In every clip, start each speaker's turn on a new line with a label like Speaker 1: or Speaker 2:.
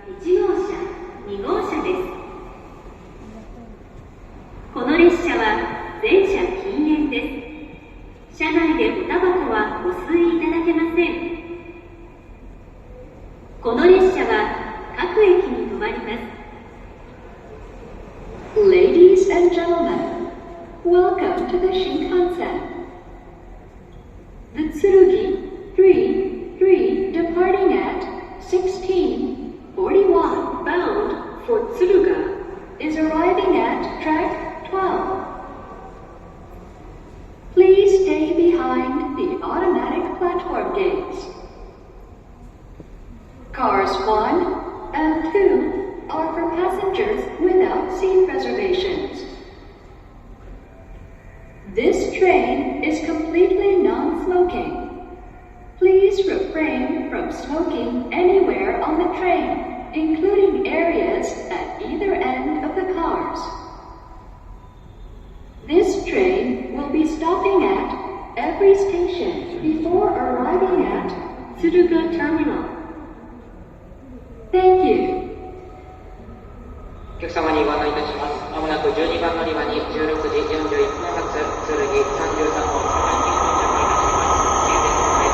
Speaker 1: 1号車、2号車です。この列車は全車禁煙です。車内でおタバコはお吸いいただけません。この列車は各駅に停まります。
Speaker 2: Ladies and gentlemen, welcome to the Shinkansen. The Tsurugi 3 departing at 16:41
Speaker 1: bound for Tsuruga
Speaker 2: is arriving at track 12. Please stay behind the automatic platform gates. Cars 1 and 2 are for passengers without seat reservations. This train is completely non-smoking. Please refrain from smoking anywhere on the train, including areas at either end of the cars. This train will be stopping at every station before arriving at
Speaker 1: Tsuruga Terminal.
Speaker 2: Thank you.
Speaker 3: お客様にご案内いたします。まもなく12番乗り場に16時41分発、鶴木33号車に到着いたします。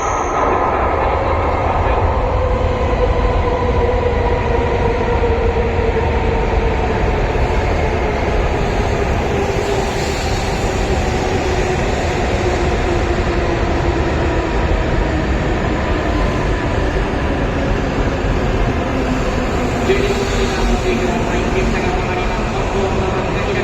Speaker 3: 12時にご注意ください。列車が止まりますと、ホームの幕が開き